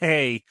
Hey,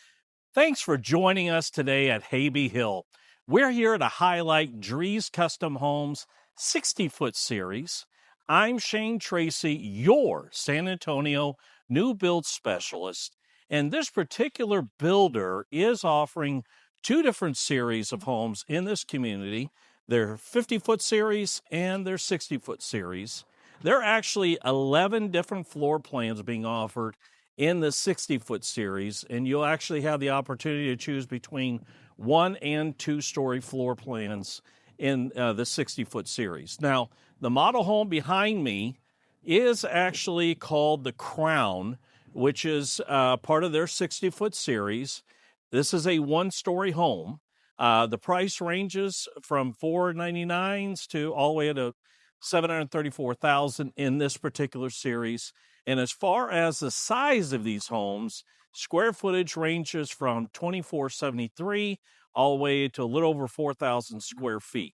thanks for joining us today at Haby Hill. We're here to highlight Drees Custom Homes 60-foot series. I'm Shane Tracy, your San Antonio new build specialist, and this particular builder is offering two different series of homes in this community. Their 50-foot series and their 60-foot series. There are actually 11 different floor plans being offered in the 60-foot series, and you'll actually have the opportunity to choose between 1- and 2-story floor plans in the 60-foot series. Now, the model home behind me is actually called the Crown, which is part of their 60-foot series. This is a 1-story home. The price ranges from $499s to all the way to $734,000 in this particular series. And as far as the size of these homes, square footage ranges from 2,473 all the way to a little over 4,000 square feet.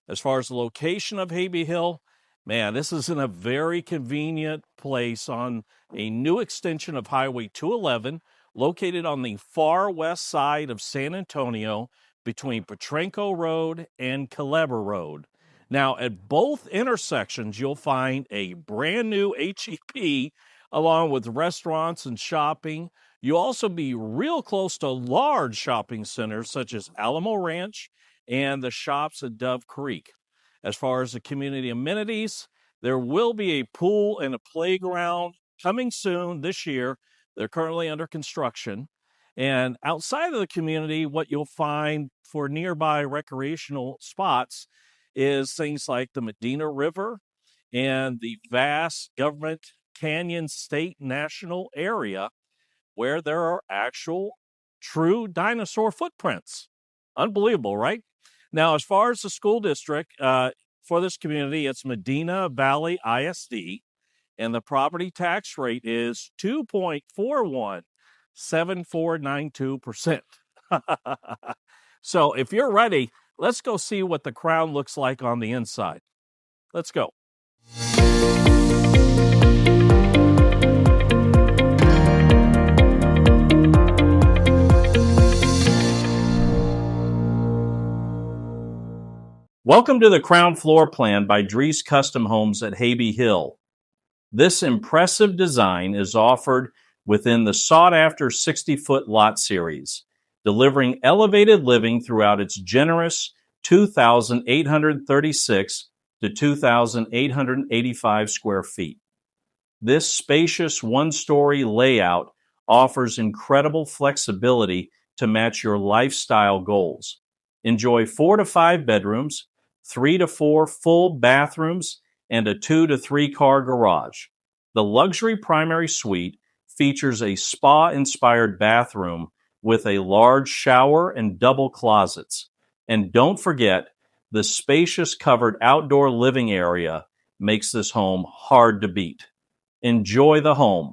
As far as the location of Haby Hill, man, this is in a very convenient place on a new extension of Highway 211, located on the far west side of San Antonio between Petrenko Road and Culebra Road. Now, at both intersections, you'll find a brand new HEP along with restaurants and shopping. You'll also be real close to large shopping centers such as Alamo Ranch and the shops at Dove Creek. As far as the community amenities, there will be a pool and a playground coming soon this year. They're currently under construction. And outside of the community, what you'll find for nearby recreational spots is things like the Medina River and the vast Government Canyon State National Area, where there are actual true dinosaur footprints. Unbelievable, right? Now, as far as the school district for this community, it's Medina Valley ISD, and the property tax rate is 2.417492%. So if you're ready, let's go see what the Crown looks like on the inside. Let's go. Welcome to the Crown Floor Plan by Drees Custom Homes at Haby Hill. This impressive design is offered within the sought-after 60-foot lot series, delivering elevated living throughout its generous 2,836 to 2,885 square feet. This spacious one-story layout offers incredible flexibility to match your lifestyle goals. Enjoy 4 to 5 bedrooms, 3 to 4 full bathrooms, and a 2 to 3 car garage. The luxury primary suite features a spa-inspired bathroom with a large shower and double closets. And don't forget, the spacious covered outdoor living area makes this home hard to beat. Enjoy the home.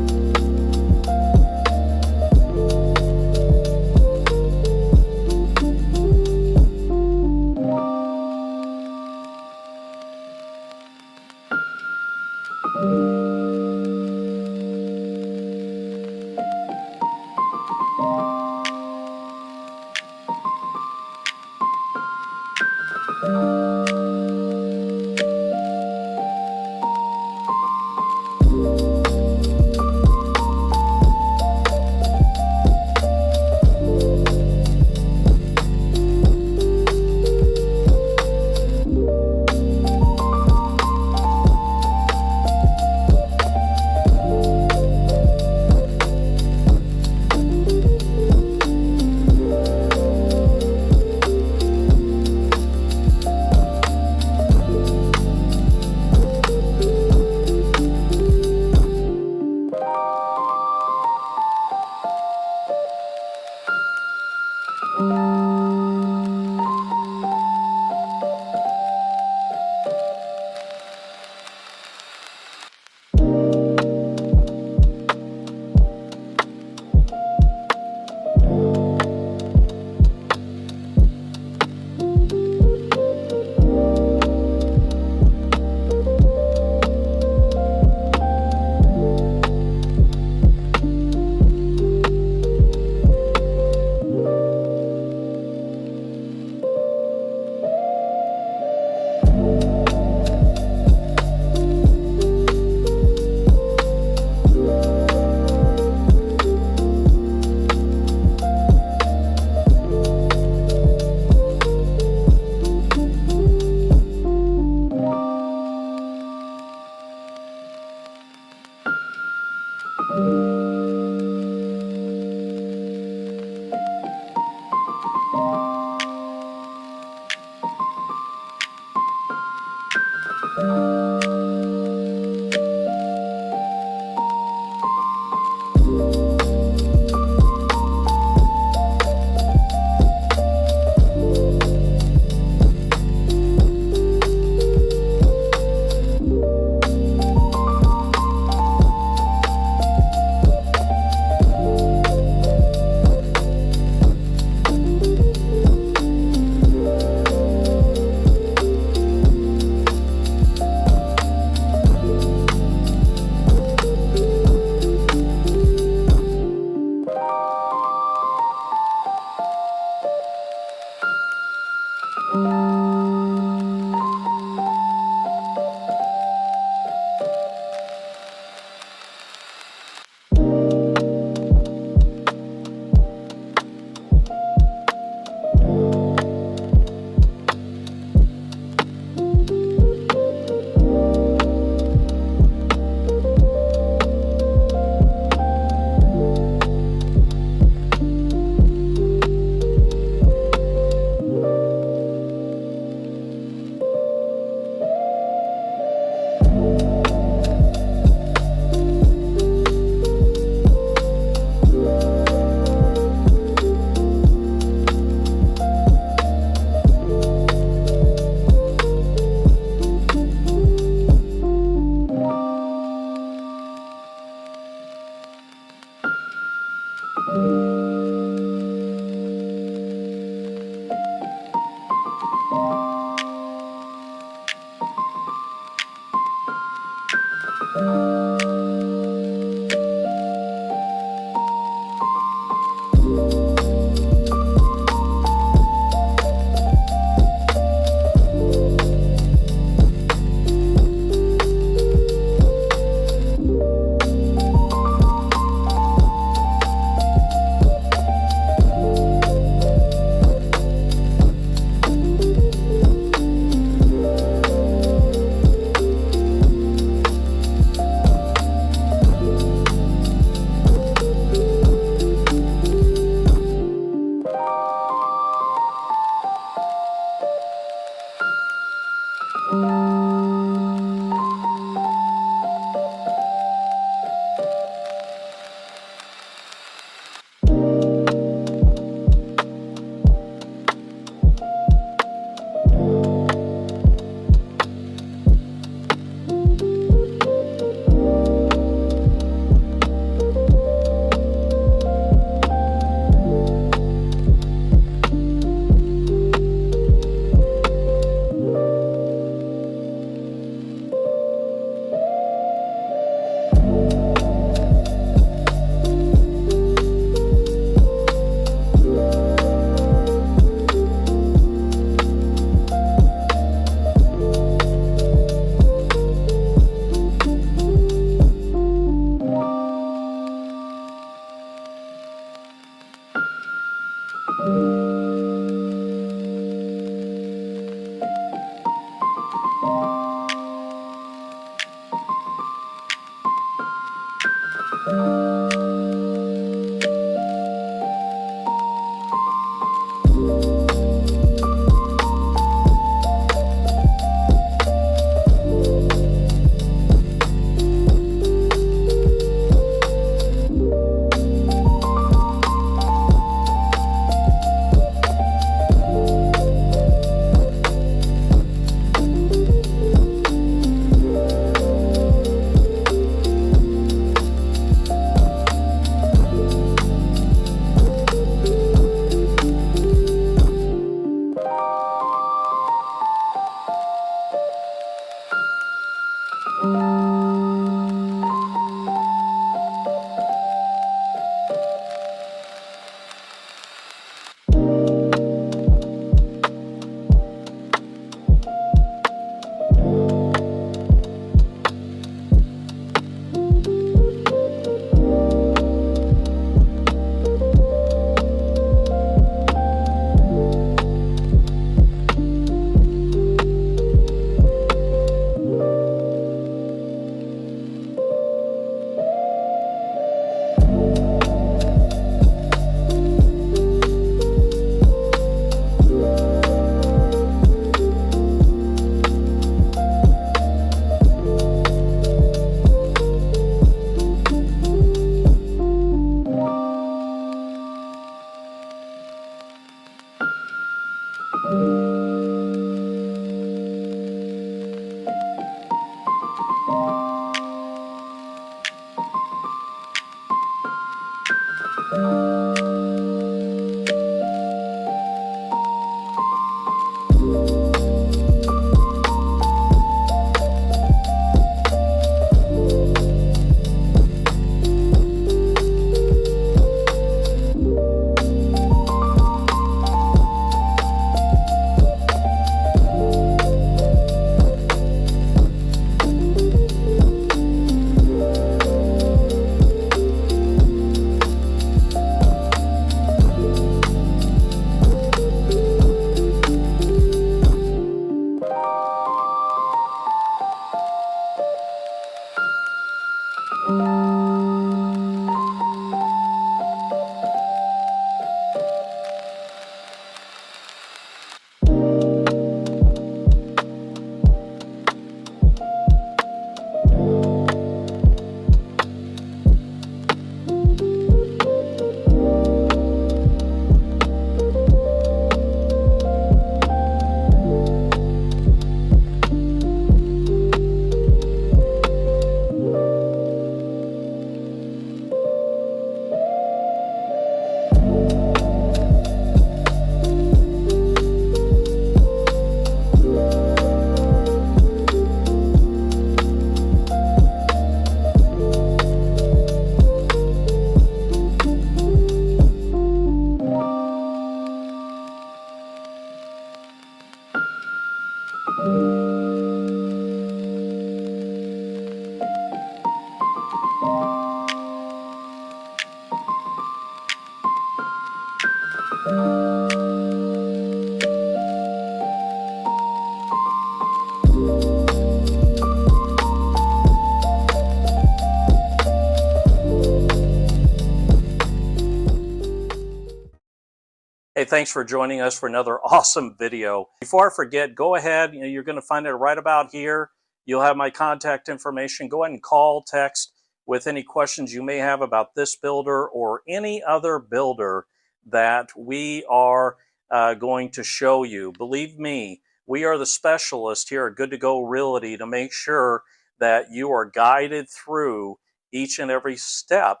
Hey, thanks for joining us for another awesome video. Before I forget, go ahead, you're going to find it right about here. You'll have my contact information. Go ahead and call, text with any questions you may have about this builder or any other builder that we are going to show you. Believe me, we are the specialists here at Good to Go Realty to make sure that you are guided through each and every step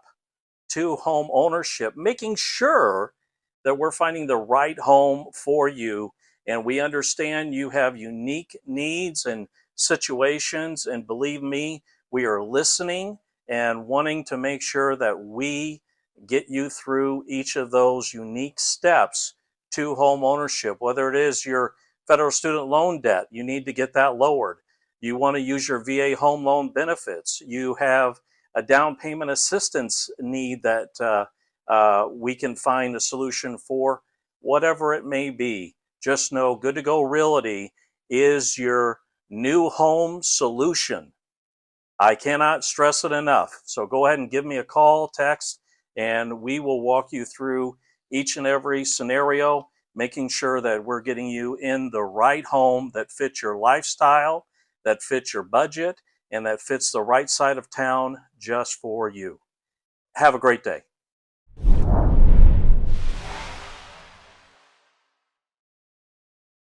to home ownership, making sure that we're finding the right home for you. And we understand you have unique needs and situations. And believe me, we are listening and wanting to make sure that we get you through each of those unique steps to home ownership. Whether it is your federal student loan debt, you need to get that lowered. You want to use your VA home loan benefits. You have a down payment assistance need that we can find a solution for. Whatever it may be, just know Good to Go Realty is your new home solution. I cannot stress it enough. So go ahead and give me a call, text, and we will walk you through each and every scenario, making sure that we're getting you in the right home that fits your lifestyle, that fits your budget, and that fits the right side of town just for you. Have a great day.